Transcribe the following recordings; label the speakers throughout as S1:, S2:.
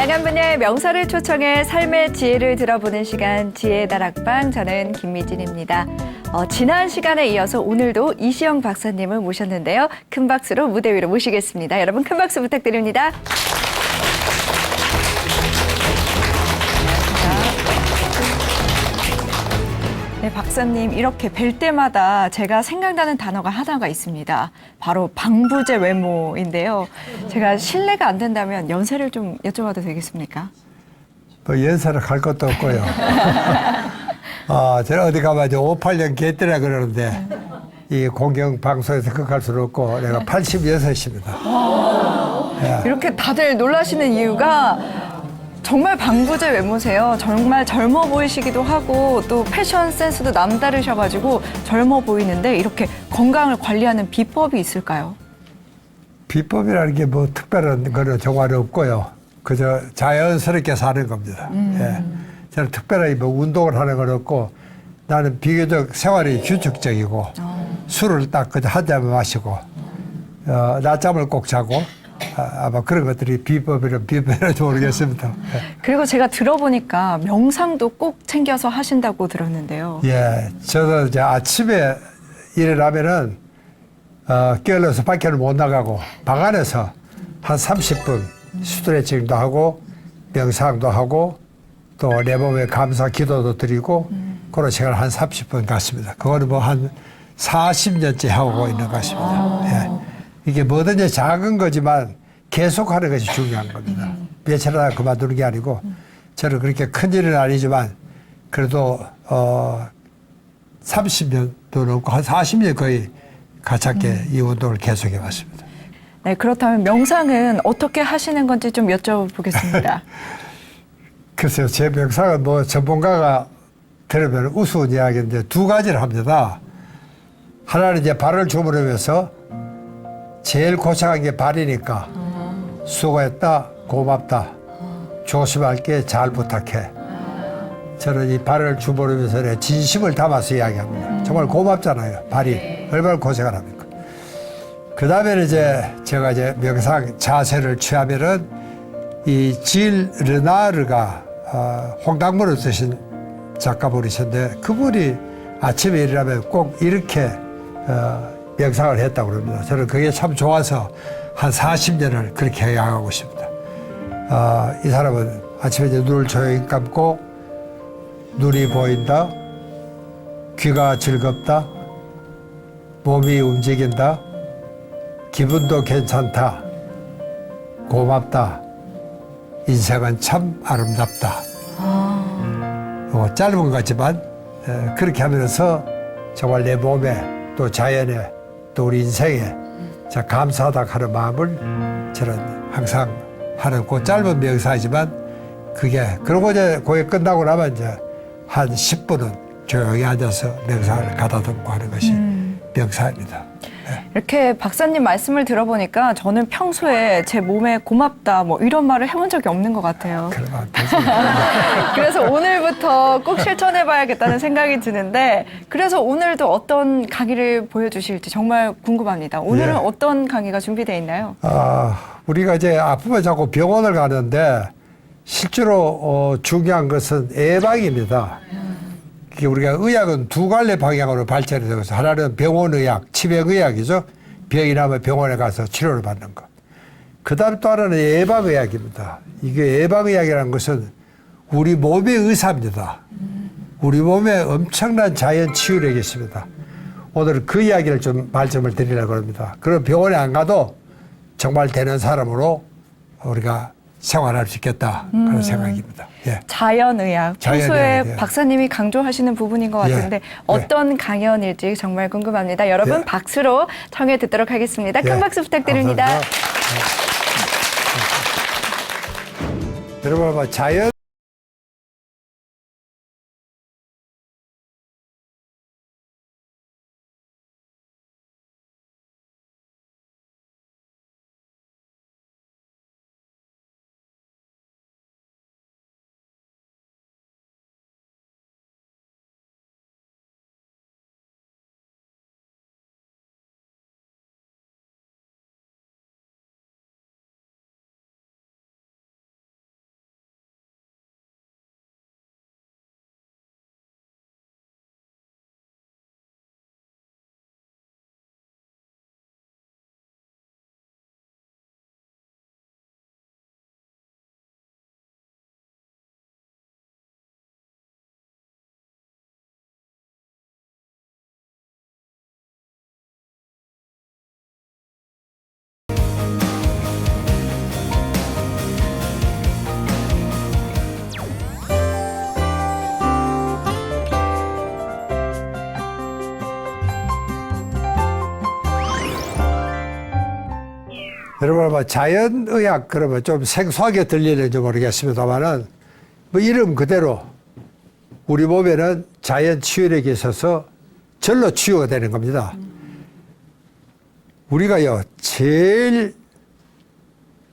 S1: 다양한 분야의 명사를 초청해 삶의 지혜를 들어보는 시간 지혜의 다락방, 저는 김미진입니다. 지난 시간에 이어서 오늘도 이시영 박사님을 모셨는데요. 큰 박수로 무대 위로 모시겠습니다. 여러분 큰 박수 부탁드립니다. 네, 박사님 이렇게 뵐 때마다 제가 생각나는 단어가 하나가 있습니다. 바로 방부제 외모인데요. 제가 실례가 안 된다면 연세를 좀 여쭤봐도 되겠습니까?
S2: 뭐 연세를 갈 것도 없고요. 제가 어디 가면 이제 58년 개띠라 그러는데 이 공경 방송에서 그할 수는 없고 내가 86입니다.
S1: 이렇게 다들 놀라시는 이유가 정말 방부제 외모세요. 정말 젊어 보이시기도 하고 또 패션 센스도 남다르셔가지고 젊어 보이는데 이렇게 건강을 관리하는 비법이 있을까요?
S2: 비법이라는 게 뭐 특별한 거는 정말 없고요. 그저 자연스럽게 사는 겁니다. 예. 저는 특별하게 뭐 운동을 하는 건 없고 나는 비교적 생활이 규칙적이고 술을 딱 그저 한 잔 마시고 낮잠을 꼭 자고 아마 그런 것들이 비법이라는지 모르겠습니다.
S1: 그리고 제가 들어보니까 명상도 꼭 챙겨서 하신다고 들었는데요.
S2: 예, 저도 이제 아침에 일어나면은 깨어나서 밖에는 못 나가고 방 안에서 한 30분 스트레칭도 하고 명상도 하고 또 내 몸에 감사 기도도 드리고 그런 시간을 한 30분 갖습니다. 그거는 뭐 한 40년째 하고 있는 것 같습니다. 예. 이게 뭐든지 작은 거지만 계속하는 것이 중요한 겁니다. 며칠 하다 그만두는 게 아니고 저는 그렇게 큰 일은 아니지만 그래도 30년도 넘고 한 40년 거의 가깝게 이 운동을 계속해 왔습니다.
S1: 네, 그렇다면 명상은 어떻게 하시는 건지 좀 여쭤보겠습니다.
S2: 글쎄요, 제 명상은 뭐 전문가가 들으면 우스운 이야기인데 두 가지를 합니다. 하나는 이제 발을 주무르면서 제일 고생한 게 발이니까 수고했다, 고맙다, 조심할게, 잘 부탁해. 저는 이 발을 주무르면서 내 진심을 담아서 이야기합니다. 정말 고맙잖아요, 발이. 얼마나 고생을 합니까. 그 다음에는 이제 제가 이제 명상 자세를 취하면은 이 질 르나르가 홍당무를 쓰신 작가분이셨는데 그분이 아침에 일어나면 꼭 이렇게 명상을 했다고 그럽니다. 저는 그게 참 좋아서 한 40년을 그렇게 해야하고 있습니다. 이 사람은 아침에 이제 눈을 조용히 감고 눈이 보인다, 귀가 즐겁다, 몸이 움직인다, 기분도 괜찮다, 고맙다, 인생은 참 아름답다. 짧은 것 같지만 그렇게 하면서 정말 내 몸에 또 자연에 또 우리 인생에 감사하다 하는 마음을 저는 항상 하는 그 짧은 명상이지만 그게 그러고 이제 거기 끝나고 나면 이제 한 10분은 조용히 앉아서 명상을 가다듬고 하는 것이 명상입니다.
S1: 이렇게 박사님 말씀을 들어보니까 저는 평소에 제 몸에 고맙다 뭐 이런 말을 해본 적이 없는 것 같아요. 그래서 오늘부터 꼭 실천해봐야겠다는 생각이 드는데 그래서 오늘도 어떤 강의를 보여주실지 정말 궁금합니다. 오늘은 어떤 강의가 준비되어 있나요?
S2: 우리가 이제 아프면 자꾸 병원을 가는데 실제로 중요한 것은 예방입니다. 우리가 의학은 두 갈래 방향으로 발전이 되고 있어요. 하나는 병원의학, 치명의학이죠. 병이 나면 병원에 가서 치료를 받는 것. 그 다음 또 하나는 예방의학입니다. 이게 예방의학이라는 것은 우리 몸의 의사입니다. 우리 몸에 엄청난 자연 치유력이 있습니다. 오늘 그 이야기를 좀 말씀을 드리려고 합니다. 그럼 병원에 안 가도 정말 되는 사람으로 우리가 생활할 수 있겠다 그런 생각입니다. 예.
S1: 자연의학, 평소에
S2: 자연의학,
S1: 박사님이 강조하시는 부분인 것 같은데 어떤 강연일지 정말 궁금합니다. 여러분 박수로 청해 듣도록 하겠습니다. 큰 박수 부탁드립니다.
S2: 여러분 자연 여러분 아마 자연의학 그러면 좀 생소하게 들리는지 모르겠습니다만은 뭐 이름 그대로 우리 몸에는 자연 치유력이 있어서 절로 치유가 되는 겁니다. 우리가요 제일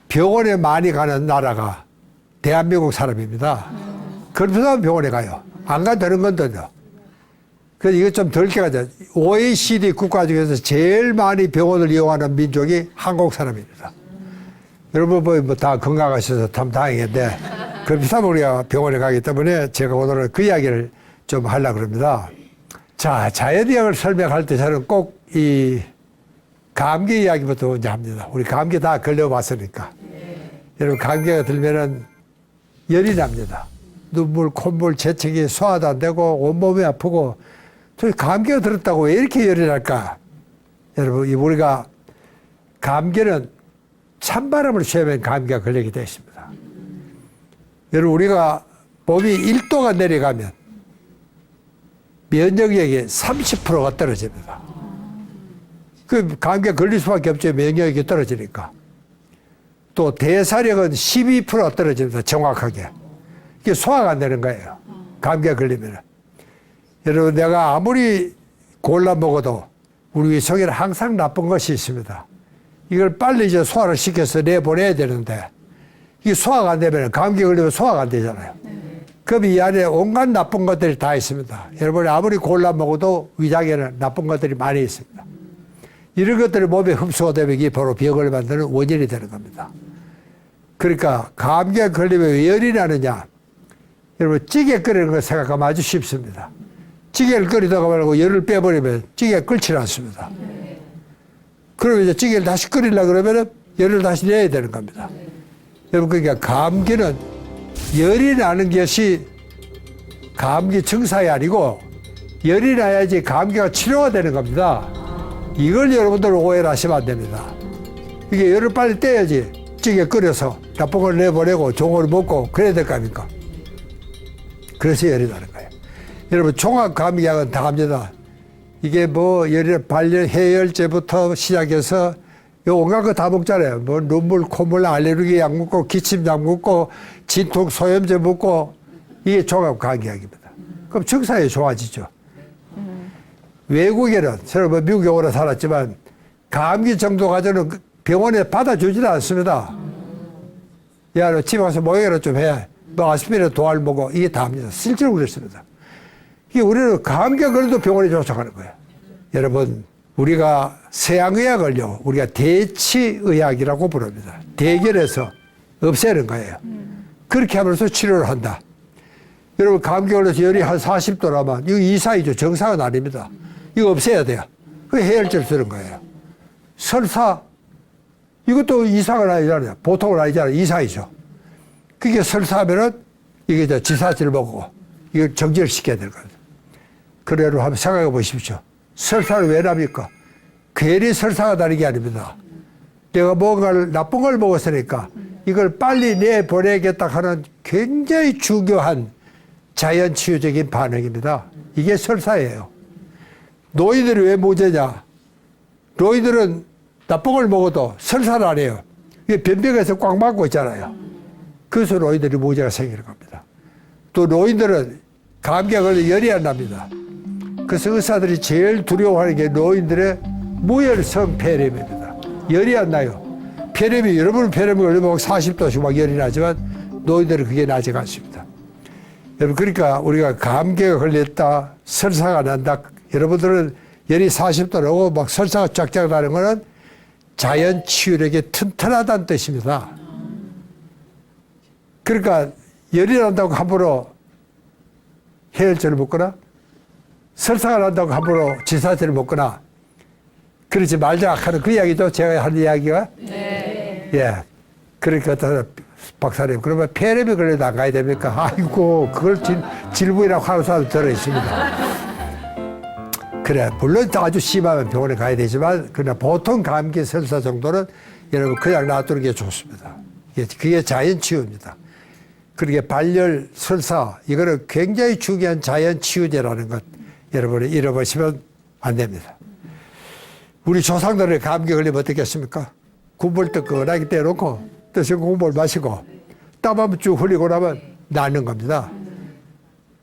S2: 병원에 많이 가는 나라가 대한민국 사람입니다. 그러면서 병원에 가요. 안 가도 되는 건데요. 그래서 이거 좀 덜 깨가죠. OECD 국가 중에서 제일 많이 병원을 이용하는 민족이 한국 사람입니다. 여러분 뭐 다 건강하셔서 참 다행인데 그렇다면 우리가 병원에 가기 때문에 제가 오늘은 그 이야기를 좀 하려고 합니다. 자, 자연의학을 설명할 때 저는 꼭 이 감기 이야기부터 먼저 합니다. 우리 감기 다 걸려봤으니까. 여러분 감기가 들면은 열이 납니다. 눈물, 콧물, 재채기 소화도 안 되고 온몸이 아프고 저 감기가 들었다고 왜 이렇게 열이 날까? 여러분 우리가 감기는 찬바람을 쐬면 감기가 걸리게 되어 있습니다. 여러분 우리가 몸이 1도가 내려가면 면역력이 30%가 떨어집니다. 그 감기가 걸릴 수밖에 없죠. 면역력이 떨어지니까. 또 대사력은 12%가 떨어집니다. 정확하게. 이게 소화가 안 되는 거예요. 감기가 걸리면. 여러분 내가 아무리 골라 먹어도 우리 속에는 항상 나쁜 것이 있습니다. 이걸 빨리 이제 소화를 시켜서 내보내야 되는데 이게 소화가 안 되면 감기 걸리면 소화가 안 되잖아요. 그럼 이 안에 온갖 나쁜 것들이 다 있습니다. 여러분이 아무리 골라 먹어도 위장에는 나쁜 것들이 많이 있습니다. 이런 것들이 몸에 흡수가 되면 이게 바로 병을 만드는 원인이 되는 겁니다. 그러니까 감기가 걸리면 왜 열이 나느냐? 여러분 찌개 끓이는 거 생각하면 아주 쉽습니다. 찌개를 끓이다가 말고 열을 빼버리면 찌개가 끓지 않습니다. 그러면 이제 찌개를 다시 끓이려고 그러면 열을 다시 내야 되는 겁니다. 여러분 그러니까 감기는 열이 나는 것이 감기 증상이 아니고 열이 나야지 감기가 치료가 되는 겁니다. 이걸 여러분들 오해를 하시면 안 됩니다. 이게 열을 빨리 떼야지 찌개 끓여서 나쁜 걸 내보내고 좋은 걸 먹고 그래야 될 거 아닙니까? 그래서 열이 나는 거예요. 여러분 종합감기약은 다 합니다. 이게 뭐 발열 해열제부터 시작해서 요 온갖 거 다 먹잖아요. 뭐 눈물, 콧물, 알레르기 약 먹고 기침 약 먹고 진통 소염제 먹고 이게 종합감기약입니다. 그럼 증상이 좋아지죠. 외국에는 저는 뭐 미국에 오래 살았지만 감기 정도 가지고는 병원에 받아주지도 않습니다. 야, 너 집에 가서 모욕이라도 좀 해. 뭐 아스피린 도알 먹어. 이게 다 합니다. 실제로 그랬습니다. 이게 우리는 감기가 걸려도 병원에 쫓아가는 거예요. 여러분, 우리가 서양의학을요, 우리가 대치의학이라고 부릅니다. 대결해서 없애는 거예요. 그렇게 하면서 치료를 한다. 여러분, 감기 걸려서 열이 한 40도 나면 이거 이상이죠. 정상은 아닙니다. 이거 없애야 돼요. 그 해열제를 쓰는 거예요. 설사, 이것도 이상은 아니잖아요. 보통은 아니잖아요. 이상이죠. 그게 설사하면은 이게 이제 지사제를 먹고 이걸 정지를 시켜야 될 거예요. 그래로 한번 생각해 보십시오. 설사를 왜 납니까? 괜히 설사가 나는 게 아닙니다. 내가 뭔가를 나쁜 걸 먹었으니까 이걸 빨리 내보내겠다 하는 굉장히 중요한 자연치유적인 반응입니다. 이게 설사예요. 노인들이 왜 문제냐? 노인들은 나쁜 걸 먹어도 설사를 안 해요. 이게 변비에서 꽉 막고 있잖아요. 그래서 노인들이 문제가 생기는 겁니다. 또 노인들은 감기가 걸려 열이 안 납니다. 그래서 의사들이 제일 두려워하는 게 노인들의 무열성 폐렴입니다. 열이 안 나요. 폐렴이, 여러분 폐렴이 걸리면 40도씩 막 열이 나지만 노인들은 그게 나지 않습니다. 여러분, 그러니까 우리가 감기가 걸렸다, 설사가 난다. 여러분들은 열이 40도 나고 막 설사가 쫙쫙 나는 거는 자연 치유력이 튼튼하다는 뜻입니다. 그러니까 열이 난다고 함부로 해열제를 먹거나 설사가 난다고 함부로 지사제를 먹거나 그러지 말자 하는 그 이야기죠. 제가 하는 이야기가. 네. 예. 그러니까 박사님, 그러면 폐렴이 걸려도 안 가야 됩니까? 아이고, 그걸 질문이라고 하는 사람도 들어있습니다. 그래, 물론 아주 심하면 병원에 가야 되지만, 그러나 보통 감기, 설사 정도는 여러분 그냥 놔두는 게 좋습니다. 그게 자연치유입니다. 그렇게 발열, 설사, 이거는 굉장히 중요한 자연치유제라는 것, 여러분이 잃어버리시면 안 됩니다. 우리 조상들의 감기 걸리면 어떻겠습니까? 군볼 뜨끈하게 떼놓고 뜨신 국물 마시고 땀 한번 쭉 흘리고 나면 낫는 겁니다.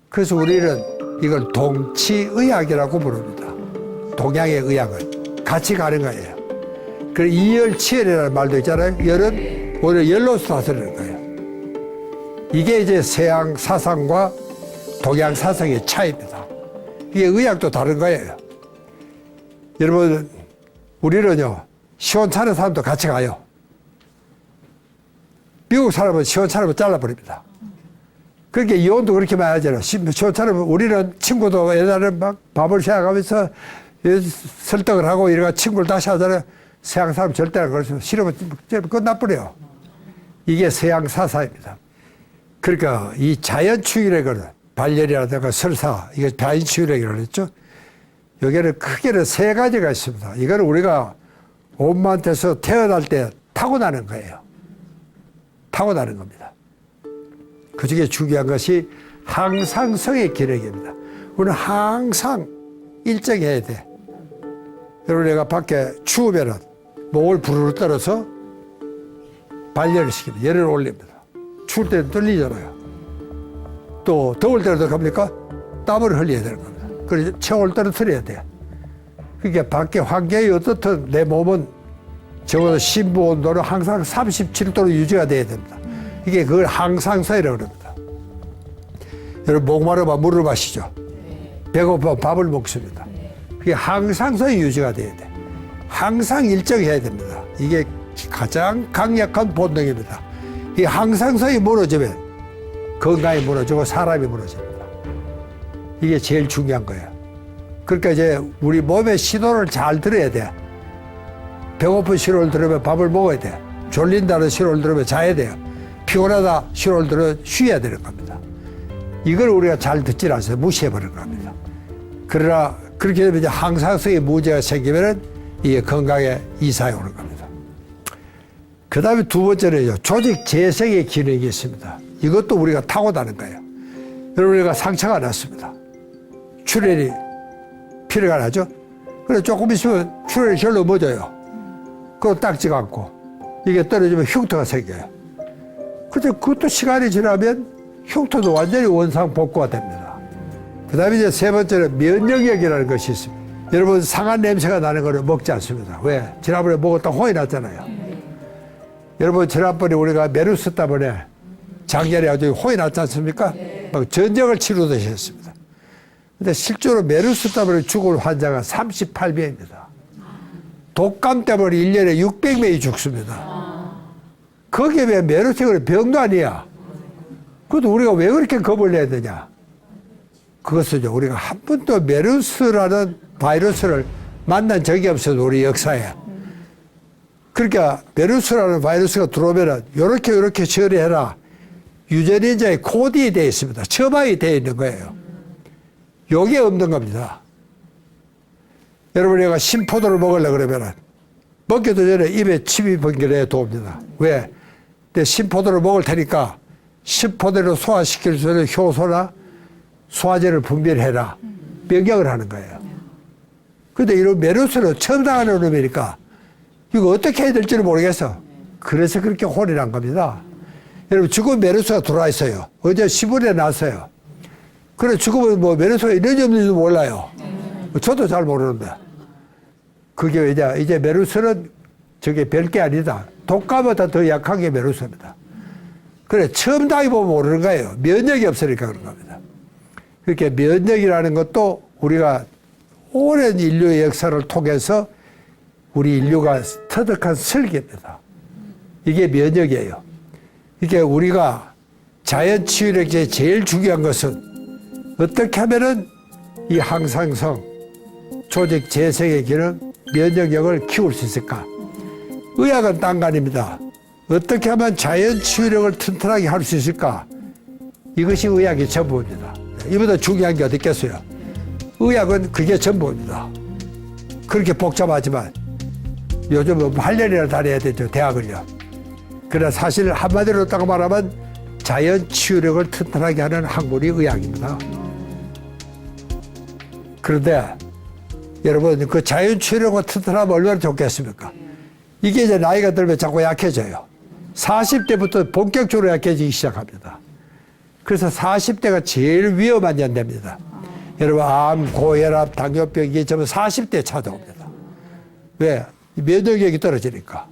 S2: 그래서 우리는 이걸 동치의학이라고 부릅니다. 동양의 의학은 같이 가는 거예요. 그 이열치열이라는 말도 있잖아요. 열은 오히려 열로서 다스리는 거예요. 이게 이제 서양 사상과 동양 사상의 차이입니다. 이게 의학도 다른 거예요. 여러분, 우리는요, 시원찮은 사람도 같이 가요. 미국 사람은 시원찮으면 잘라버립니다. 그렇게 이혼도 그렇게 많이 하잖아요. 시원찮으면 우리는 친구도 옛날에 막 밥을 생각하면서 설득을 하고 이래가 친구를 다시 하잖아요. 서양 사람 절대 안 그러죠. 싫으면 끝나버려요. 이게 서양 사상입니다. 그러니까 이 자연치유력은 발열이라든가 설사, 이게 자연치유력이라고 했죠. 여기에는 크게는 세 가지가 있습니다. 이거는 우리가 온몸한테서 태어날 때 타고나는 거예요. 타고나는 겁니다. 그 중에 중요한 것이 항상성의 기능입니다. 우리는 항상 일정해야 돼. 여러분, 내가 밖에 추우면은 목을 부르르 떨어서 발열을 시킵니다. 열을 올립니다. 추울 때는 떨리잖아요. 또 더울 때도 갑니까? 땀을 흘려야 되는 겁니다. 그래서 체온을 떨어뜨려야 돼요. 그러니까 밖에 환경이 어떻든 내 몸은 적어도 심부 온도는 항상 37도로 유지가 돼야 됩니다. 이게 그걸 항상성이라고 합니다. 여러분, 목마르면 물을 마시죠. 배고프면 밥을 먹습니다. 그게 항상성이 유지가 돼야 돼. 항상 일정해야 됩니다. 이게 가장 강력한 본능입니다. 이 항상성이 무너지면 건강이 무너지고 사람이 무너집니다. 이게 제일 중요한 거예요. 그러니까 이제 우리 몸의 신호를 잘 들어야 돼. 배고픈 신호를 들으면 밥을 먹어야 돼. 졸린다는 신호를 들으면 자야 돼요. 피곤하다 신호를 들으면 쉬어야 되는 겁니다. 이걸 우리가 잘 듣질 않아서 무시해버리는 겁니다. 그러나 그렇게 되면 이제 항상성에 문제가 생기면은 이게 건강에 이상이 오는 겁니다. 그 다음에 두 번째는요, 조직 재생의 기능이 있습니다. 이것도 우리가 타고나는 거예요. 여러분, 우리가 상처가 났습니다. 출혈이 피가 나죠? 그래, 조금 있으면 출혈이 절로 멎어요. 그거 닦지가 않고, 이게 떨어지면 흉터가 생겨요. 근데 그것도 시간이 지나면 흉터도 완전히 원상 복구가 됩니다. 그 다음에 이제 세 번째는 면역력이라는 것이 있습니다. 여러분, 상한 냄새가 나는 거를 먹지 않습니다. 왜? 지난번에 먹었다 혼이 났잖아요. 여러분, 지난번에 우리가 메르스 때문에 작년에 아주 혼이 났지 않습니까? 막 전쟁을 치르듯이 했습니다. 근데 실제로 메르스 때문에 죽을 환자가 38명입니다. 독감 때문에 1년에 600명이 죽습니다. 거기에 왜 메르스가 병도 아니야. 그래도 우리가 왜 그렇게 겁을 내야 되냐? 그것은요, 우리가 한 번도 메르스라는 바이러스를 만난 적이 없어요, 우리 역사에. 그러니까 메르스라는 바이러스가 들어오면은 요렇게 처리해라. 유전인자의 코드가 되어 있습니다. 처방이 되어 있는 거예요. 요게 없는 겁니다. 여러분, 내가 신포도를 먹으려고 그러면은 먹기도 전에 입에 침이 번겨내야 돕니다. 왜? 내 신포도를 먹을 테니까 신포도를 소화시킬 수 있는 효소나 소화제를 분비해라. 명령을 하는 거예요. 근데 이런 메르스는 처음 당하는 놈이니까 이거 어떻게 해야 될지를 모르겠어. 그래서 그렇게 혼이 난 겁니다. 여러분, 지금 메르스가 들어와 있어요. 어제 신문에 났어요. 그래, 지금은 뭐 메르스가 있는지 없는지도 몰라요. 저도 잘 모르는데. 그게 이제 메르스는 저게 별게 아니다. 독감보다 더 약한 게 메르스입니다. 그래, 처음 당해보면 모르는 거예요. 면역이 없으니까 그런 겁니다. 그렇게 면역이라는 것도 우리가 오랜 인류의 역사를 통해서 우리 인류가 터득한 설계입니다. 이게 면역이에요. 이게 우리가 자연치유력에 제일 중요한 것은 어떻게 하면은 이 항상성, 조직 재생의 기능, 면역력을 키울 수 있을까? 의학은 딴간입니다. 어떻게 하면 자연치유력을 튼튼하게 할 수 있을까? 이것이 의학의 전부입니다. 이보다 중요한 게 어디 있겠어요? 의학은 그게 전부입니다. 그렇게 복잡하지만 요즘은 활년이나 다녀야 되죠, 대학을요. 그러나 사실 한마디로 딱 말하면 자연치유력을 튼튼하게 하는 학문이 의학입니다. 그런데 여러분, 그 자연치유력을 튼튼하면 얼마나 좋겠습니까? 이게 이제 나이가 들면 자꾸 약해져요. 40대부터 본격적으로 약해지기 시작합니다. 그래서 40대가 제일 위험한 연대입니다. 여러분, 암, 고혈압, 당뇨병, 이게 전부 40대에 찾아옵니다. 왜? 면역력이 떨어지니까.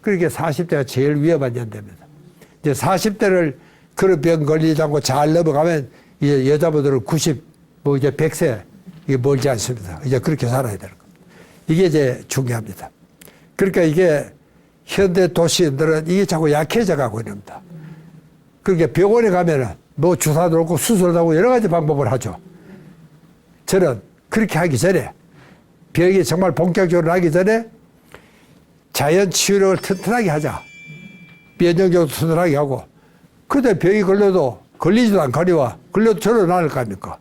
S2: 그러니까 40대가 제일 위험한 연대입니다. 이제 40대를 그런 병 걸리지 않고 잘 넘어가면 이제 여자분들은 90, 뭐 이제 100세, 이게 멀지 않습니다. 이제 그렇게 살아야 되는 겁니다. 이게 이제 중요합니다. 그러니까 이게 현대 도시인들은 이게 자꾸 약해져 가고 있습니다. 그러니까 병원에 가면은 뭐 주사도 놓고 수술도 하고 여러 가지 방법을 하죠. 저는 그렇게 하기 전에 병이 정말 본격적으로 나기 전에 자연 치유력을 튼튼하게 하자. 면역력도 튼튼하게 하고 그때 병이 걸려도 걸리지도 않거니와 걸려도 저러 나을 거 아닙니까?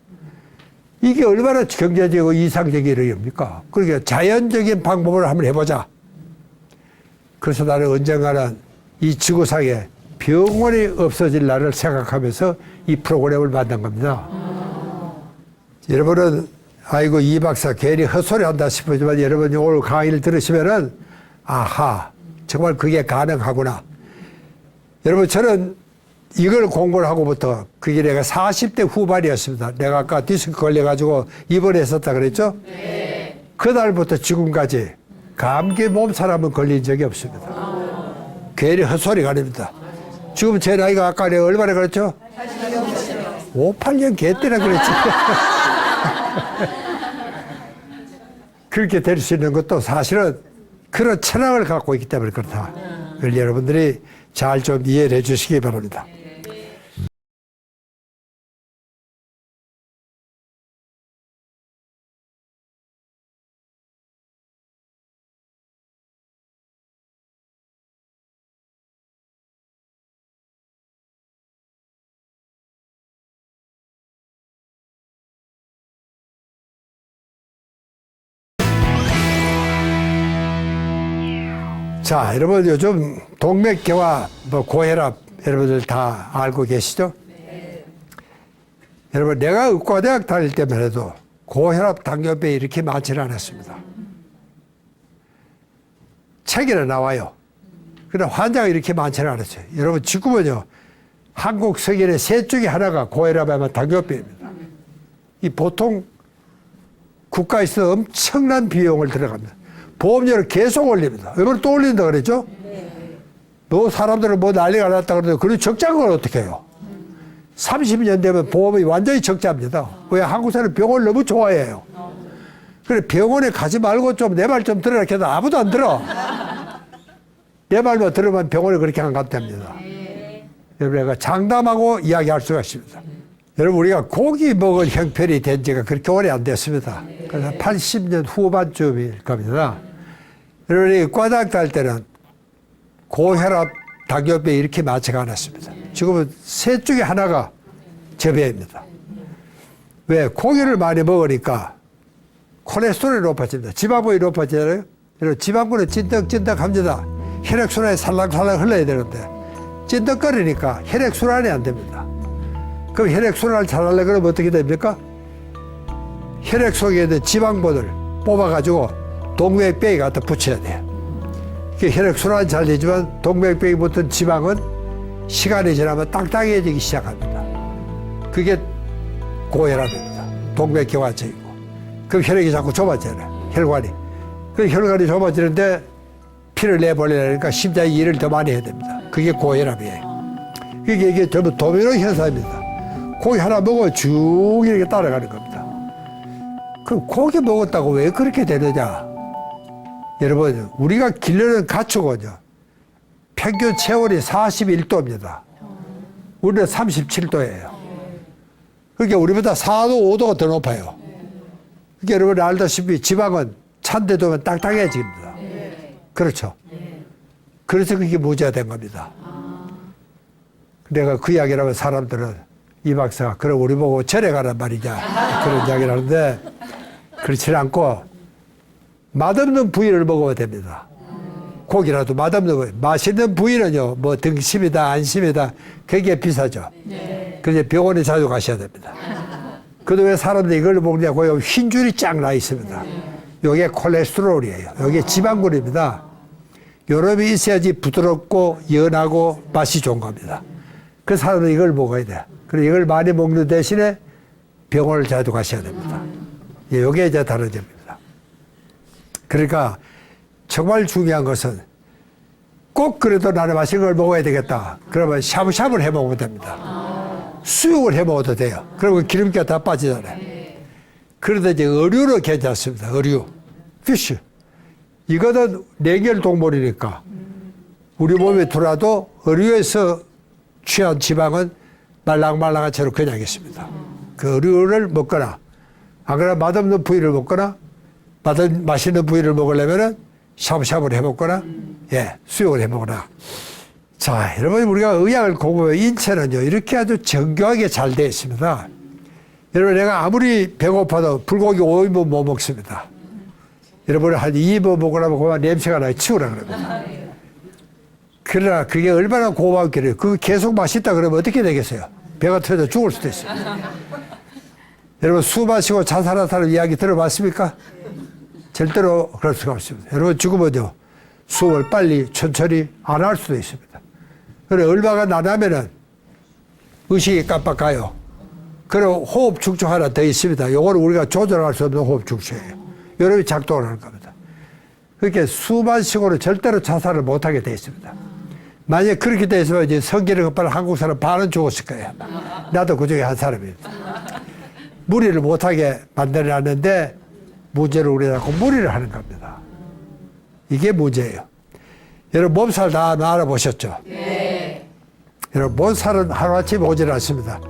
S2: 이게 얼마나 경제적이고 이상적인 일입니까? 그러니까 자연적인 방법을 한번 해보자. 그래서 나는 언젠가는 이 지구상에 병원이 없어질 날을 생각하면서 이 프로그램을 만든 겁니다. 여러분은 아이고 이 박사 괜히 헛소리 한다 싶지만 여러분이 오늘 강의를 들으시면은 아하 정말 그게 가능하구나. 여러분 저는 이걸 공부를 하고부터 그게 내가 40대 후반이었습니다. 내가 아까 디스크 걸려가지고 입원했었다 그랬죠? 네. 그날부터 지금까지 감기 몸살하면 걸린 적이 없습니다. 괜히 헛소리가 아닙니다. 지금 제 나이가 아까 내가 얼마나 그랬죠? 58년 개때나 그랬지. 그렇게 될 수 있는 것도 사실은 그런 철학을 갖고 있기 때문에 그렇다. 그걸 여러분들이 잘 좀 이해를 해 주시기 바랍니다. 자, 여러분 요즘 동맥경화, 뭐 고혈압 여러분들 다 알고 계시죠? 네. 여러분 내가 의과대학 다닐 때만 해도 고혈압, 당뇨병이 이렇게 많지는 않았습니다. 책에는 나와요. 그러나 환자가 이렇게 많지는 않았어요. 여러분 지금은요, 한국 서민의 셋 중에 하나가 고혈압이면 당뇨병입니다. 이 보통 국가에서 엄청난 비용을 들어갑니다. 보험료를 계속 올립니다. 이번에 또 올린다 그랬죠? 너 사람들은 뭐 난리가 났다 그러는데 그런 적자한 걸 어떻게 해요? 30년 되면 보험이 완전히 적자입니다. 왜 한국 사람은 병원을 너무 좋아해요. 그래 병원에 가지 말고 좀 내 말 좀 들으라 해도 아무도 안 들어. 내 말만 들으면 병원에 그렇게 안 간답니다. 여러분 내가 장담하고 이야기할 수가 있습니다. 여러분 우리가 고기 먹을 형편이 된 지가 그렇게 오래 안 됐습니다. 그래서 80년 후반쯤일 겁니다. 여러분이 과대학 다닐 때는 고혈압, 당뇨병이 이렇게 많지가 않았습니다. 지금은 셋 중에 하나가 저배입니다. 왜? 고기를 많이 먹으니까 콜레스테롤이 높아집니다. 지방분이 높아지잖아요. 여러분 지방분은 찐득찐득합니다. 혈액순환이 살랑살랑 흘러야 되는데 찐득거리니까 혈액순환이 안 됩니다. 그럼 혈액순환을 잘 하려고 그러면 어떻게 됩니까? 혈액 속에 있는 지방분을 뽑아가지고 동맥병에 갖다 붙여야 돼요. 혈액순환이 잘 되지만 동맥병에 붙은 지방은 시간이 지나면 딱딱해지기 시작합니다. 그게 고혈압입니다. 동맥경화증이고. 그럼 혈액이 자꾸 좁아져요. 혈관이. 그 혈관이 좁아지는데 피를 내보내려니까 심장이 일을 더 많이 해야 됩니다. 그게 고혈압이에요. 이게 전부 도미노 현상입니다. 고기 하나 먹으면 쭉 이렇게 따라가는 겁니다. 그럼 고기 먹었다고 왜 그렇게 되느냐? 여러분, 우리가 기르는 가축은요, 평균 체온이 41도입니다. 우리는 37도예요. 그러니까 우리보다 4도, 5도가 더 높아요. 그러니까 여러분 알다시피 지방은 찬데 두면 딱딱해집니다. 그렇죠. 그래서 그게 문제가 된 겁니다. 내가 그 이야기를 하면 사람들은 이 박사가 그럼 우리 보고 절에 가란 말이냐 그런 이야기를 하는데 그렇지 않고 맛없는 부위를 먹어야 됩니다. 고기라도 맛없는 부위. 맛있는 부위는요 뭐 등심이다 안심이다 그게 비싸죠. 그래서 병원에 자주 가셔야 됩니다. 그런데 왜 사람들이 이걸 먹냐고요? 흰 줄이 쫙 나 있습니다. 이게 콜레스테롤이에요. 이게 지방군입니다. 요놈이 있어야지 부드럽고 연하고 맛이 좋은 겁니다. 그 사람은 이걸 먹어야 돼. 그리고 이걸 많이 먹는 대신에 병원을 자주 가셔야 됩니다. 예, 이게 이제 다른 점입니다. 그러니까 정말 중요한 것은 꼭 그래도 나는 맛있는 걸 먹어야 되겠다. 그러면 샤브샤브를 해 먹으면 됩니다. 수육을 해 먹어도 돼요. 그러면 기름기가 다 빠지잖아요. 그런데 이제 어류는 괜찮습니다. 어류. 피쉬. 이거는 냉열 동물이니까 우리 몸에 들어와도 어류에서 취한 지방은 말랑말랑한 채로 그냥 있습니다. 그 어류를 먹거나 안 그러면 맛없는 부위를 먹거나 맛있는 부위를 먹으려면은 샤브샤브를 해 먹거나 예, 수육을 해 먹거나. 자, 여러분 우리가 의학을 공부하면 인체는요 이렇게 아주 정교하게 잘 되어 있습니다. 여러분 내가 아무리 배고파도 불고기 5인분 못 먹습니다. 여러분 한 2인분 먹으라면 그만 냄새가 나요. 치우라 그럽니다. 그러나 그게 얼마나 고마웠길래 그거 계속 맛있다 그러면 어떻게 되겠어요? 배가 터져 죽을 수도 있어요. 여러분 술 마시고 자살한 사람 이야기 들어봤습니까? 절대로 그럴 수가 없습니다. 여러분 죽으면요 숨을 빨리 천천히 안 할 수도 있습니다. 그래 얼마가 나다면은 의식이 깜빡가요. 그리고 호흡 축조 하나 더 있습니다. 요거는 우리가 조절할 수 없는 호흡 축조예요. 여러분이 작동을 하는 겁니다. 그렇게 수만 식으로 절대로 자살을 못하게 되어 있습니다. 만약에 그렇게 되어 있으면 이제 성기를 급한 한국 사람 반은 죽었을 거예요. 나도 그 중에 한 사람입니다. 무리를 못하게 만들어놨는데 문제를 우리가 자꾸 무리를 하는 겁니다. 이게 문제예요. 여러분 몸살 다 알아보셨죠? 네. 여러분 몸살은 하루아침에 오질 않습니다.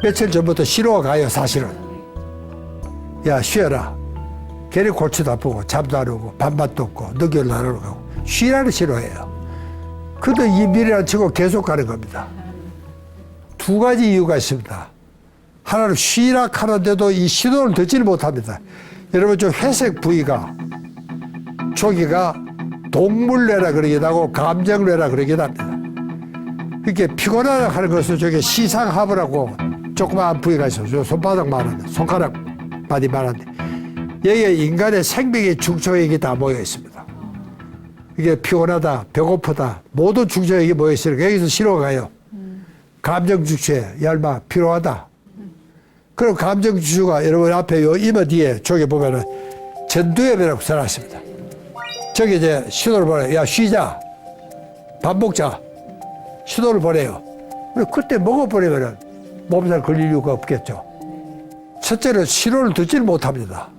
S2: 며칠 전부터 신호가 가요 사실은. 야 쉬어라. 괜히 골치도 아프고 잠도 안 오고 밥맛도 없고 느낌도 안 오고 쉬라는 신호예요. 그래도 이 미래를 치고 계속 가는 겁니다. 두 가지 이유가 있습니다. 하나는 쉬라 하는데도 이 신호를 듣지를 못합니다. 여러분 저 회색 부위가 저기가 동물뇌라 그러기도 하고 감정뇌라 그러기도 합니다. 이렇게 피곤하다 하는 것은 저게 시상하부라고 조그마한 부위가 있어요. 저 손바닥만한 손가락만이 많은데 여기에 인간의 생명의 중초액이 다 모여 있습니다. 이게 피곤하다, 배고프다 모든 중초액이 모여 있으니까 여기서 신호가 가요. 감정 중추에 얇아 피로하다. 그럼 감정 중추가 여러분 앞에 요 이마 뒤에 저기 보면은 전두엽이라고 써놨습니다. 저기 이제 신호를 보내요. 야 쉬자, 밥 먹자. 신호를 보내요. 그때 먹어버리면은 몸살 걸릴 이유가 없겠죠. 첫째는 신호를 듣지를 못합니다.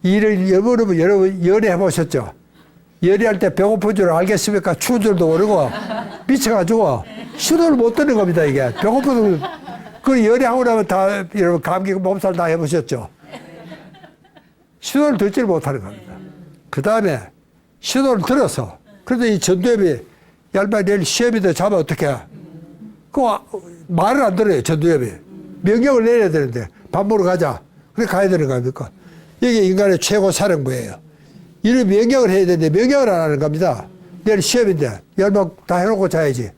S2: 여러분 열애해 보셨죠? 열애할 때 배고픈 줄 알겠습니까? 추운 줄도 모르고 미쳐가지고 신호를 못 듣는 겁니다. 이게 배고프도 그 열애하고 나면 다 여러분 감기 몸살 다 해보셨죠? 신호를 듣지를 못하는 겁니다. 그 다음에 신호를 들어서 그런데 이 전두엽이 얇아 내일 시험인데 자면 어떡해? 말을 안 들어요. 전두엽이 명령을 내려야 되는데 밥 먹으러 가자. 그래 가야 되는 거 아닙니까? 이게 인간의 최고 사령부예요. 이런 명령을 해야 되는데 명령을 안 하는 겁니다. 내일 시험인데 열막 다 해놓고 자야지.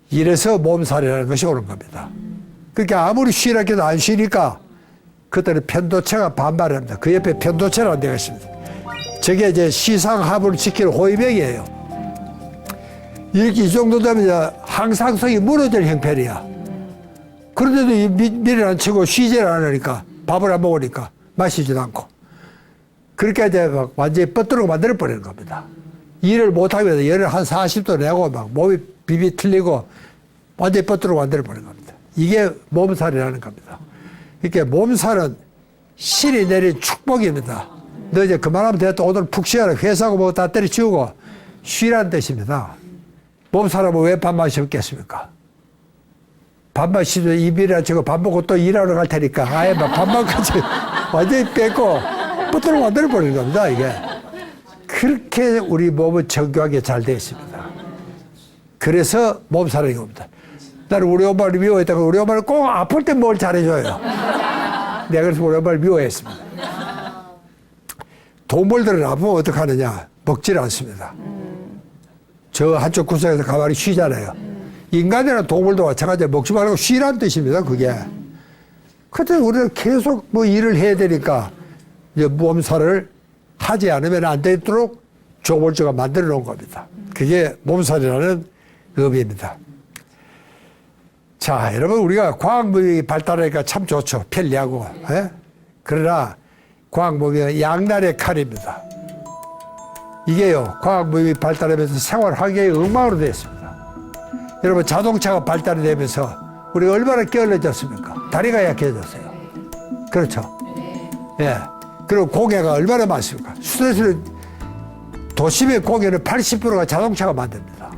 S2: 이래서 몸살이라는 것이 오는 겁니다. 그러니까 아무리 쉬라 해도 안 쉬니까 그때는 편도체가 반발을 합니다. 그 옆에 편도체라는 데가 있습니다. 저게 이제 시상하부를 지키는 호위병이에요. 이렇게 이 정도 되면 이제 항상성이 무너질 형편이야. 그런데도 이 미래를 안 치고 쉬지를 않으니까 밥을 안 먹으니까 마시지도 않고. 그렇게 이제 막 완전히 뻗들어 만들어 버리는 겁니다. 일을 못하면 열을 한 40도 내고 막 몸이 비비 틀리고 완전히 뻗들어 만들어 버리는 겁니다. 이게 몸살이라는 겁니다. 이렇게 몸살은 신이 내린 축복입니다. 너 이제 그만하면 됐다. 오늘 푹 쉬어라. 회사하고 뭐 다 때려치우고 쉬라는 뜻입니다. 몸살하면 왜 밥만 쉬었겠습니까? 밥만 쉬면 입이라 치고 밥 먹고 또 일하러 갈 테니까 아예 막 밥만 같이 완전히 뺏고 뻗들어 만들어 버리는 겁니다. 이게 그렇게 우리 몸은 정교하게 잘 되어 있습니다. 그래서 몸살이 옵니다. 나는 우리 엄마를 미워했다가 우리 엄마는 꼭 아플 때 뭘 잘해줘요. 내가 그래서 우리 엄마를 미워했습니다. 동물들은 아프면 어떡하느냐? 먹질 않습니다. 저 한쪽 구석에서 가만히 쉬잖아요. 인간이나 동물도 마찬가지로 먹지 말고 쉬라는 뜻입니다. 그게. 그때 우리는 계속 뭐 일을 해야 되니까 이제 몸살을 하지 않으면 안 되도록 조골주가 만들어 놓은 겁니다. 그게 몸살이라는 의미입니다. 자, 여러분, 우리가 과학무역이 발달하니까 참 좋죠. 편리하고. 예? 그러나 과학무역은 양날의 칼입니다. 이게요, 과학무역이 발달하면서 생활 환경이 엉망으로 되어 있습니다. 여러분, 자동차가 발달이 되면서 우리가 얼마나 게을러졌습니까? 다리가 약해졌어요. 그렇죠? 예. 그리고 공해가 얼마나 많습니까? 수도에서는 도심의 공해는 80%가 자동차가 만듭니다.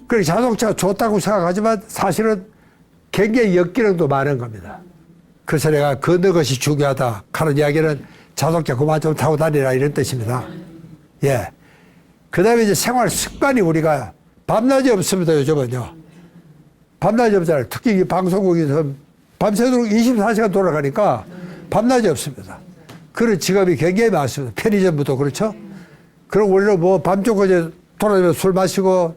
S2: 그리고 자동차가 좋다고 생각하지만 사실은 굉장히 역기능도 많은 겁니다. 그래서 내가 걷는 것이 중요하다 하는 이야기는 자동차 그만 좀 타고 다니라 이런 뜻입니다. 예. 그 다음에 이제 생활 습관이 우리가 밤낮이 없습니다, 요즘은요. 밤낮이 없잖아요. 특히 이 방송국에서 밤새도록 24시간 돌아가니까 밤낮이 없습니다. 그런 직업이 굉장히 많습니다. 편의점부터 그렇죠? 그럼 우리는 뭐 밤중까지 돌아다니면서 술 마시고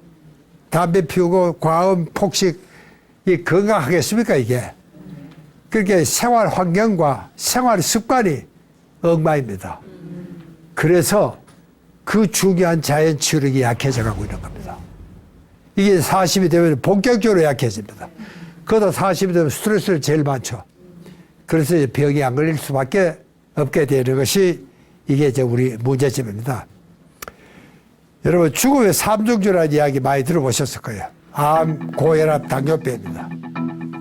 S2: 담배 피우고 과음, 폭식, 이 건강하겠습니까, 이게? 그렇게 생활 환경과 생활 습관이 엉망입니다. 그래서 그 중요한 자연 치유력이 약해져 가고 있는 겁니다. 이게 40이 되면 본격적으로 약해집니다. 그러다 40이 되면 스트레스를 제일 많죠. 그래서 이제 병이 안 걸릴 수밖에 없게 되는 것이 이게 이제 우리 문제점입니다. 여러분, 죽음의 삼중주라는 이야기 많이 들어보셨을 거예요. 암, 고혈압, 당뇨병입니다.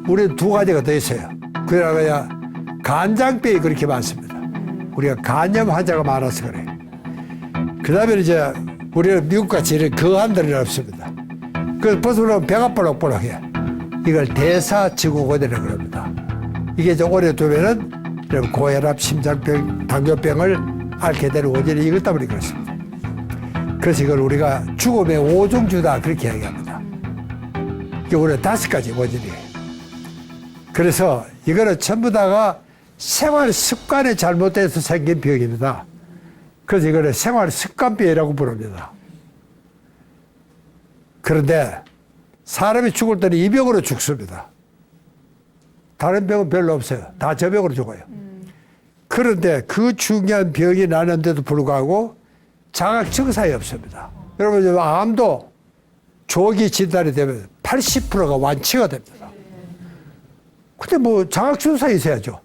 S2: 우리는 두 가지가 더 있어요. 그러나 간장병이 그렇게 많습니다. 우리가 간염 환자가 많아서 그래요. 그 다음에 이제 우리는 미국같이 이런 거한들이 없습니다. 그래서 벗으면 배가 볼록볼록해. 이걸 대사증후군이라고 그럽니다. 이게 이제 오래 두면은 고혈압, 심장병, 당뇨병을 앓게 되는 원인이 이것 때문에 그렇습니다. 그래서 이걸 우리가 죽음의 오중주다 그렇게 이야기합니다. 이게 우리가 5가지 원인이에요. 그래서 이거는 전부 다가 생활 습관에 잘못돼서 생긴 병입니다. 그래서 이거는 생활 습관병이라고 부릅니다. 그런데 사람이 죽을 때는 이 병으로 죽습니다. 다른 병은 별로 없어요. 다 저 병으로 죽어요. 그런데 그 중요한 병이 나는데도 불구하고 자각 증상이 없습니다. 여러분, 암도 조기 진단이 되면 80%가 완치가 됩니다. 근데 뭐 자각 증상이 있어야죠.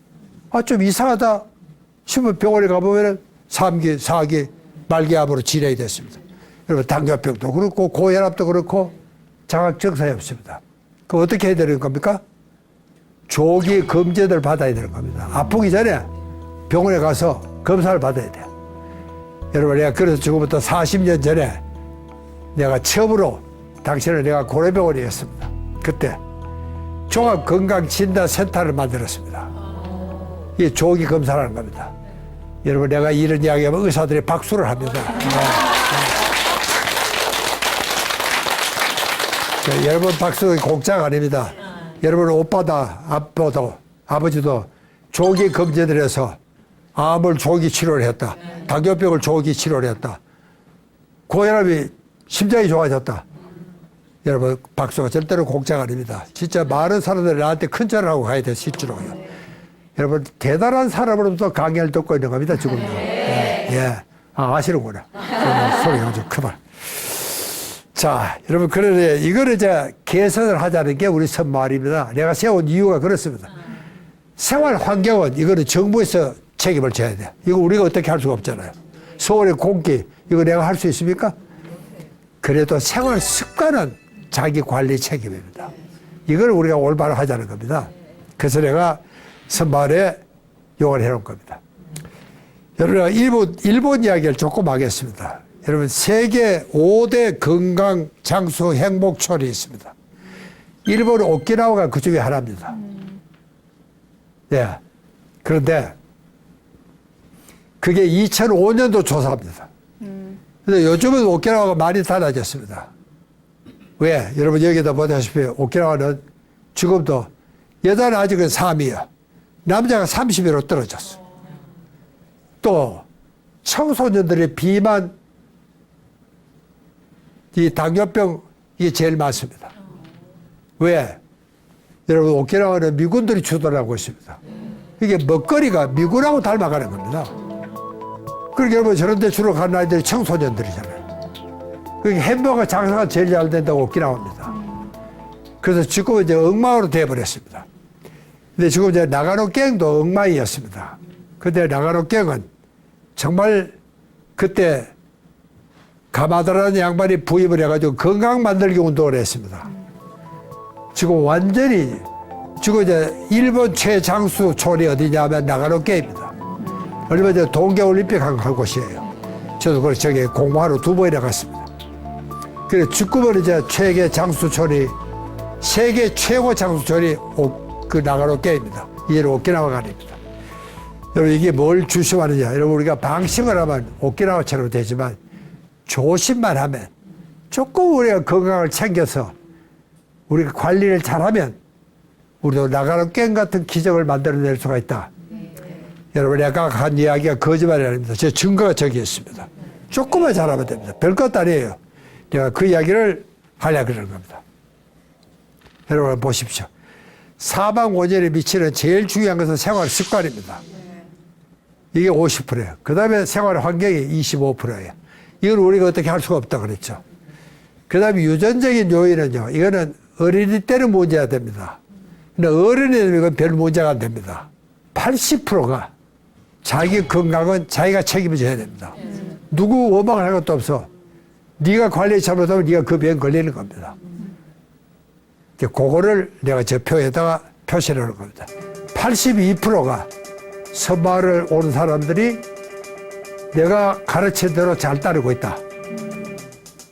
S2: 아, 좀 이상하다 싶으면 병원에 가보면 3기, 4기 말기암으로 진행이 됐습니다. 여러분, 당뇨병도 그렇고 고혈압도 그렇고 자각 증상이 없습니다. 그럼 어떻게 해야 되는 겁니까? 조기 검진을 받아야 되는 겁니다. 아프기 전에 병원에 가서 검사를 받아야 돼요. 여러분, 내가 그래서 지금부터 40년 전에 내가 처음으로 당신을 내가 고려병원에 했습니다. 그때 종합건강진단센터를 만들었습니다. 이게 조기 검사라는 겁니다. 여러분, 내가 이런 이야기하면 의사들이 박수를 합니다. 네. 여러분, 박수 공짜가 아닙니다. 여러분, 오빠다, 아빠도, 아버지도 조기 검진을 해서 암을 조기 치료를 했다. 당뇨병을 조기 치료를 했다. 고혈압이 심장이 좋아졌다. 여러분, 박수가 절대로 공짜가 아닙니다. 진짜 많은 사람들이 나한테 큰 절을 하고 가야 돼, 실제로요. 여러분, 대단한 사람으로부터 강의를 듣고 있는 겁니다, 지금도. 예. 예. 아, 아시는구나. 소리가 좀 크다. 자, 여러분, 그런데 이거를 이제 개선을 하자는 게 우리 선마을입니다. 내가 세운 이유가 그렇습니다. 생활 환경은 이거는 정부에서 책임을 져야 돼. 이거 우리가 어떻게 할 수가 없잖아요. 서울의 공기, 이거 내가 할 수 있습니까? 그래도 생활 습관은 자기 관리 책임입니다. 이걸 우리가 올바로 하자는 겁니다. 그래서 내가 선마을에 요구를 해놓은 겁니다. 여러분, 일본 이야기를 조금 하겠습니다. 여러분, 세계 5대 건강 장수 행복촌이 있습니다. 일본 오키나와가 그 중에 하나입니다. 예. 그런데 그게 2005년도 조사입니다. 근데 요즘은 오키나와가 많이 달라졌습니다. 왜? 여러분, 여기다 보다시피 오키나와는 지금도 여자는 아직은 3위야. 남자가 30위로 떨어졌어. 또 청소년들의 비만, 이 당뇨병, 이게 제일 많습니다. 왜? 여러분, 오키나와는 미군들이 주도하고 있습니다. 이게 먹거리가 미군하고 닮아가는 겁니다. 그러니까 여러분 저런 데 주로 가는 아이들이 청소년들이잖아요. 그러니까 햄버거 장사가 제일 잘 된다고 오키나와입니다. 그래서 지금 이제 엉망으로 돼버렸습니다. 근데 지금 이제 나가노 갱도 엉망이었습니다. 근데 나가노 갱은 정말 그때 가마다라는 양반이 부임을 해가지고 건강 만들기 운동을 했습니다. 지금 완전히 지금 이제 일본 최장수 촌이 어디냐면 나가노 갱입니다. 얼마 전에 동계올림픽 한 곳이에요. 저도 그걸 저기 공부하러 2번이나 갔습니다. 그래서 축구는 이제 세계 장수촌이 세계 최고 장수촌이 그 나가노 갱입니다. 이제는 오키나와가 아닙니다. 여러분 이게 뭘 주시하느냐. 여러분 우리가 방심을 하면 오키나와처럼 되지만 조심만 하면 조금 우리가 건강을 챙겨서 우리가 관리를 잘하면 우리도 나가노 갱 같은 기적을 만들어낼 수가 있다. 여러분 아까 한 이야기가 거짓말이 아닙니다. 제 증거가 저기 있습니다. 조금만 잘하면 됩니다. 별것도 아니에요. 내가 그 이야기를 하려고 그러는 겁니다. 여러분 보십시오. 사망 원인에 미치는 제일 중요한 것은 생활 습관입니다. 이게 50%예요. 그 다음에 생활 환경이 25%예요. 이걸 우리가 어떻게 할 수가 없다 그랬죠. 그 다음에 유전적인 요인은요. 이거는 어린이 때는 문제가 됩니다. 근데 어른이 되면 이건 별 문제가 안 됩니다. 80%가 자기 건강은 자기가 책임져야 됩니다. 누구 원망을 할 것도 없어. 네가 관리 잘못하면 네가 그 병 걸리는 겁니다. 그거를 내가 저 표에다가 표시를 하는 겁니다. 82%가 선마을을 온 사람들이 내가 가르친 대로 잘 따르고 있다.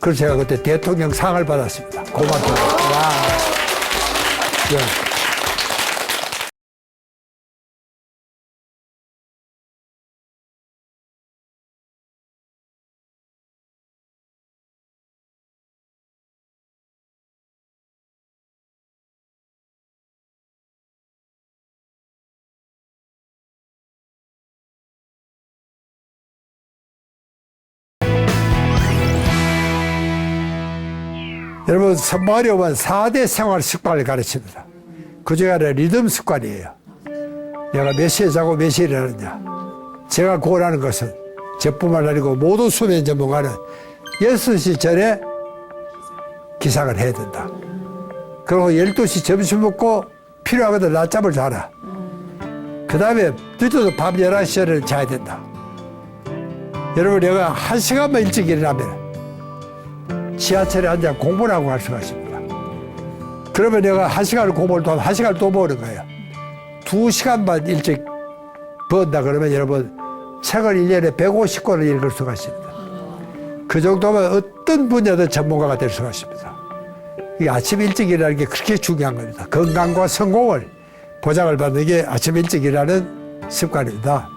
S2: 그래서 제가 그때 대통령 상을 받았습니다. 고맙습니다. 와. 예. 여러분 선마을에 오면 4대 생활 습관을 가르칩니다. 그중에 하나 리듬 습관이에요. 내가 몇 시에 자고 몇 시에 일어나느냐. 제가 권하는 것은 저뿐만 아니고 모든 수면 전문가는 6시 전에 기상을 해야 된다. 그리고 12시 점심 먹고 필요하거든 낮잠을 자라. 그 다음에 늦어도 밤 11시 전에 자야 된다. 여러분 내가 1시간만 일찍 일어나면 지하철에 앉아 공부를 하고 갈 수가 있습니다. 그러면 내가 1시간을 공부를 또 하면 1시간을 또 모으는 거예요. 2시간만 일찍 번다 그러면 여러분 책을 1년에 150권을 읽을 수가 있습니다. 그 정도면 어떤 분야든 전문가가 될 수가 있습니다. 이 아침 일찍 일어나는 게 그렇게 중요한 겁니다. 건강과 성공을 보장을 받는 게 아침 일찍 일어나는 습관입니다.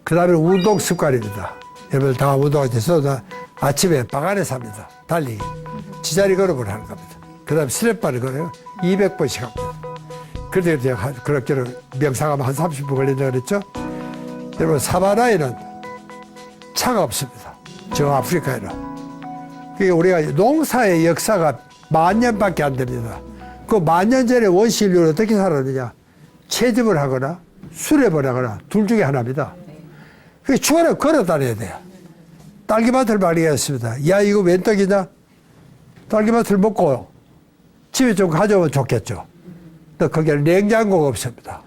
S2: 그 다음에 운동 습관입니다. 여러분 다 운동할 때 있어도 아침에 방 안에서 합니다. 달리기. 지자리 걸음을 하는 겁니다. 그 다음에 스냅바를 걸어요. 200번씩 합니다. 그런데 제가 그렇게 명상하면 한 30분 걸린다고 그랬죠? 여러분 사바나에는 차가 없습니다. 저 아프리카에는. 그게 우리가 농사의 역사가 10,000년밖에 안 됩니다. 그 10,000년 전에 원시 인류는 어떻게 살았느냐? 채집을 하거나 수렵을 하거나 둘 중에 하나입니다. 그게 주말에 걸어 다녀야 돼요. 딸기밭을 발견했습니다. 야, 이거 웬 떡이냐? 딸기밭을 먹고 집에 좀 가져오면 좋겠죠. 또 거기에 냉장고가 없습니다.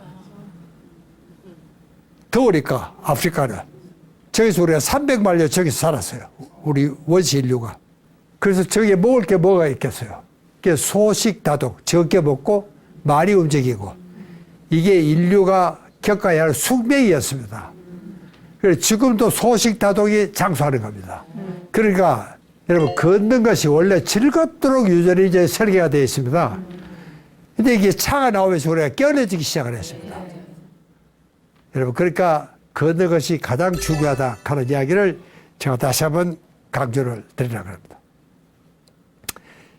S2: 더우니까 아프리카는. 저기서 우리가 300만 년 저기서 살았어요. 우리 원시 인류가. 그래서 저기에 먹을 게 뭐가 있겠어요? 그게 소식 다독, 적게 먹고 많이 움직이고. 이게 인류가 겪어야 할 숙명이었습니다. 그래서 지금도 소식 다독이 장수하는 겁니다. 그러니까 여러분 걷는 것이 원래 즐겁도록 유전이 이제 설계가 되어 있습니다. 근데 이게 차가 나오면서 우리가 깨어내지기 시작을 했습니다. 여러분 그러니까 걷는 것이 가장 중요하다 하는 이야기를 제가 다시 한번 강조를 드리려고 합니다.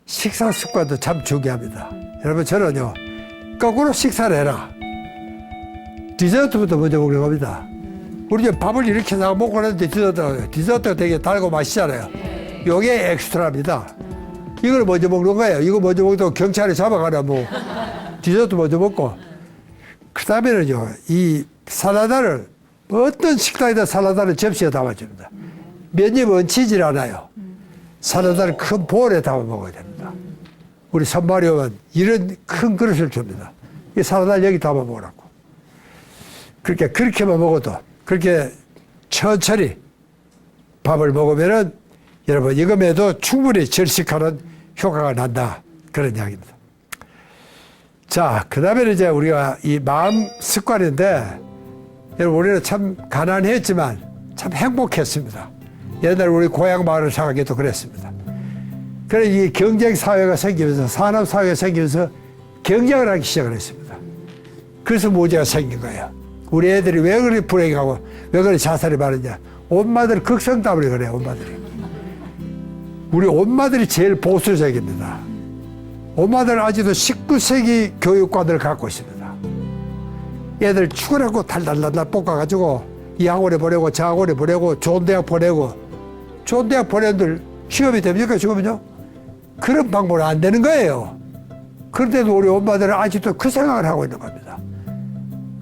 S2: 식사 습관도 참 중요합니다. 여러분 저는요 거꾸로 식사를 해라. 디저트부터 먼저 먹는 겁니다. 우리 이제 밥을 이렇게 먹고 나는데 디저트가 되게 달고 맛있잖아요. 요게 엑스트라입니다. 이걸 먼저 먹는 거예요. 이거 먼저 먹고 경찰에 잡아가라 뭐 디저트 먼저 먹고 그 다음에는요 이 사라다를 어떤 식당에다 살라다를 접시에 담아줍니다. 몇 입 얹히질 않아요. 살라다를 큰 볼에 담아 먹어야 됩니다. 우리 선발이 오면 이런 큰 그릇을 줍니다. 이 살라다를 여기 담아 먹으라고. 그렇게만 먹어도 그렇게 천천히 밥을 먹으면은 여러분 이금에도 충분히 절식하는 효과가 난다. 그런 이야기입니다. 자, 그 다음에는 이제 우리가 이 마음 습관인데 여러분 우리는 참 가난했지만 참 행복했습니다. 옛날 우리 고향 마을을 생각해도 그랬습니다. 그래서 이 경쟁 사회가 생기면서 산업 사회가 생기면서 경쟁을 하기 시작을 했습니다. 그래서 문제가 생긴 거예요. 우리 애들이 왜 그리 불행하고 왜 그리 자살이 많으냐. 엄마들 극성 때문에 그래요. 엄마들이. 우리 엄마들이 제일 보수적입니다. 엄마들은 아직도 19세기 교육관을 갖고 있습니다. 애들 축구하고 달달달달 볶아가지고 이 학원에 보내고 저 학원에 보내고 좋은 대학 보내고 좋은 대학 보내는들 시험이 됩니까 지금은요? 그런 방법은 안 되는 거예요. 그런데도 우리 엄마들은 아직도 그 생각을 하고 있는 겁니다.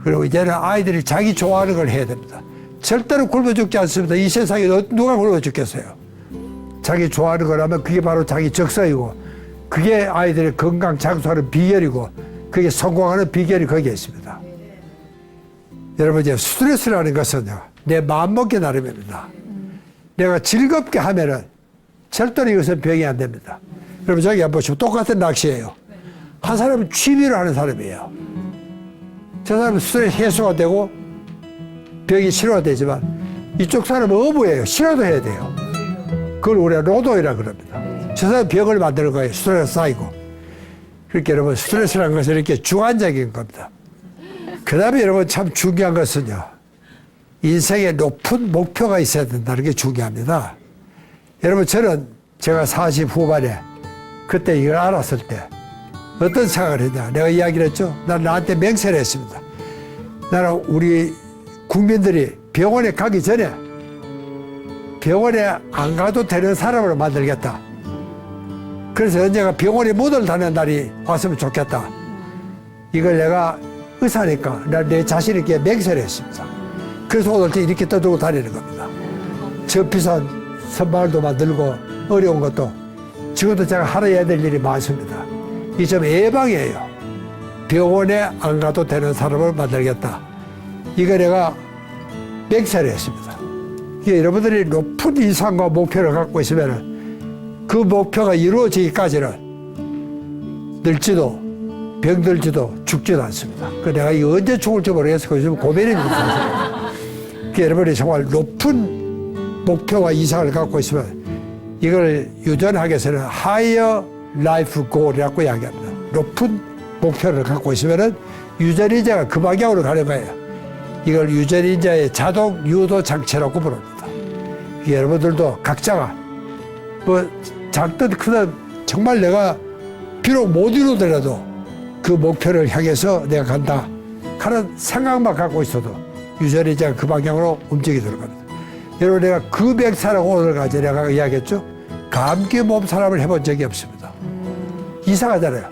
S2: 그리고 이제는 아이들이 자기 좋아하는 걸 해야 됩니다. 절대로 굶어 죽지 않습니다. 이 세상에 누가 굶어 죽겠어요? 자기 좋아하는 거라면 그게 바로 자기 적성이고 그게 아이들의 건강 장수하는 비결이고 그게 성공하는 비결이 거기에 있습니다. 여러분 이제 스트레스라는 것은요 내 마음먹기 나름입니다. 내가 즐겁게 하면은 절대로 이것은 병이 안 됩니다. 여러분 저기 한번 보시면 똑같은 낚시예요. 한 사람은 취미로 하는 사람이에요. 저 사람은 스트레스 해소가 되고 병이 치료가 되지만 이쪽 사람은 어부예요. 치료도 해야 돼요. 그걸 우리가 노동이라 그럽니다. 저 사람은 병을 만드는 거예요. 스트레스 쌓이고. 그렇게 여러분 스트레스라는 것은 이렇게 주관적인 겁니다. 그 다음에 여러분 참 중요한 것은요. 인생에 높은 목표가 있어야 된다는 게 중요합니다. 여러분 저는 제가 40 후반에 그때 이걸 알았을 때 어떤 생각을 했냐. 내가 이야기를 했죠. 난 나한테 맹세를 했습니다. 나는 우리 국민들이 병원에 가기 전에 병원에 안 가도 되는 사람으로 만들겠다. 그래서 언제가 병원에 못을 다니는 날이 왔으면 좋겠다. 이걸 내가 의사니까 내 자신 있게 맹세를 했습니다. 그래서 오늘 이렇게 떠들고 다니는 겁니다. 저 비싼 선발도 만들고 어려운 것도 지금도 제가 하러야 될 일이 많습니다. 이 점 예방이에요. 병원에 안 가도 되는 사람을 만들겠다. 이거 내가 맹세를 했습니다. 이게 여러분들이 높은 이상과 목표를 갖고 있으면 그 목표가 이루어지기까지는 늙지도 병들지도 죽지도 않습니다. 그 내가 이 언제 죽을지 모르겠어. 요즘 고민입니다. 여러분이 정말 높은 목표와 이상을 갖고 있으면 이걸 유전하기 위해서는 higher life goal이라고 이야기합니다. 높은 목표를 갖고 있으면 유전인자가 그 방향으로 가는 거예요. 이걸 유전인자의 자동 유도 장치라고 부릅니다. 여러분들도 각자가 뭐 작든 크든 정말 내가 비록 못 이루더라도 그 목표를 향해서 내가 간다 하는 생각만 갖고 있어도 유전인자가 그 방향으로 움직이도록 합니다. 여러분 내가 그 맹세라고 오늘 가지 내가 이야기했죠. 감기 몸사람을 해본 적이 없습니다. 이상하잖아요.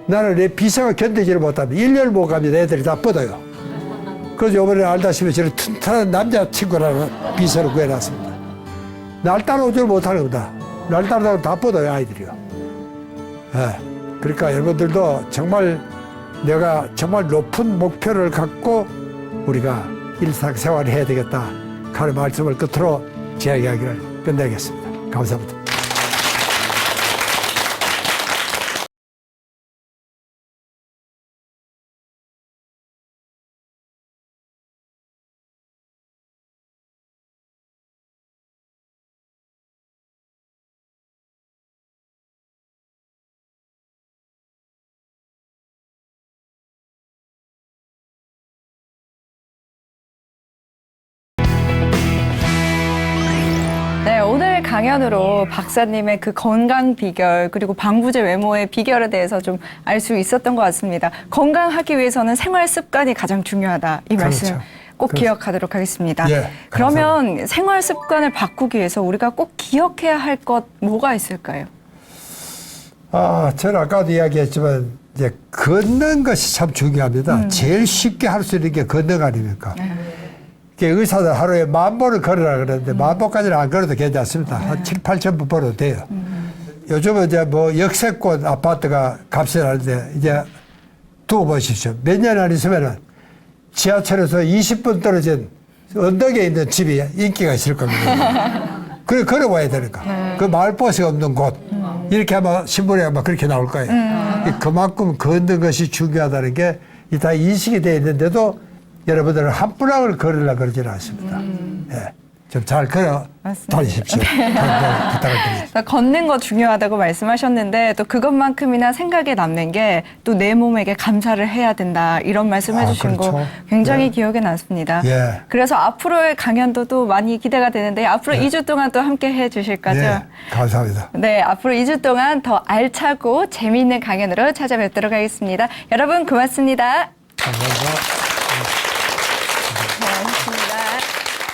S2: 나는 내 비상을 견디지를 못하면 1년을 못 가면 애들이 다 뻗어요. 그래서 이번에 알다시피 저는 튼튼한 남자친구라는 비서를 구해놨습니다. 날 따라오지를 못하는 겁니다. 날 따라오면 다 뻗어요, 아이들이요. 네. 그러니까 여러분들도 정말 내가 정말 높은 목표를 갖고 우리가 일상생활을 해야 되겠다 하는 말씀을 끝으로 제 이야기를 끝내겠습니다. 감사합니다.
S1: 네, 오늘 강연으로 박사님의 그 건강 비결 그리고 방부제 외모의 비결에 대해서 좀 알 수 있었던 것 같습니다. 건강하기 위해서는 생활 습관이 가장 중요하다. 이 말씀
S2: 그렇죠.
S1: 꼭
S2: 그렇죠.
S1: 기억하도록 하겠습니다.
S2: 예,
S1: 그러면 생활 습관을 바꾸기 위해서 우리가 꼭 기억해야 할 것 뭐가 있을까요?
S2: 저는 아까도 이야기했지만 이제 걷는 것이 참 중요합니다. 제일 쉽게 할 수 있는 게 걷는 거 아닙니까? 의사들 하루에 10,000보를 걸으라 그러는데 10,000보까지는 안 걸어도 괜찮습니다. 한 7, 8,000보 걸어도 돼요. 요즘은 이제 뭐 역세권 아파트가 값이 나는데 이제 두고 보십시오. 몇 년 안 있으면은 지하철에서 20분 떨어진 언덕에 있는 집이 인기가 있을 겁니다. 그래, 걸어봐야 되니까. 그 마을버스가 없는 곳. 이렇게 아마 신문에 아마 그렇게 나올 거예요. 그만큼 걷는 것이 중요하다는 게 다 인식이 되어 있는데도 여러분들은 한 분락을 걸으려고 그러지는 않습니다. 예. 좀 잘 걸어
S1: 맞습니다.
S2: 다니십시오. 부탁을 드립니다.
S1: 걷는 거 중요하다고 말씀하셨는데 또 그것만큼이나 생각에 남는 게 또 내 몸에게 감사를 해야 된다 이런 말씀 해주신
S2: 그렇죠.
S1: 거 굉장히
S2: 네.
S1: 기억에 남습니다.
S2: 예.
S1: 그래서 앞으로의 강연도 또 많이 기대가 되는데 앞으로 2주 동안 또 함께 해 주실 거죠?
S2: 예. 감사합니다.
S1: 네, 앞으로 2주 동안 더 알차고 재미있는 강연으로 찾아뵙도록 하겠습니다. 여러분 고맙습니다.
S2: 감사합니다.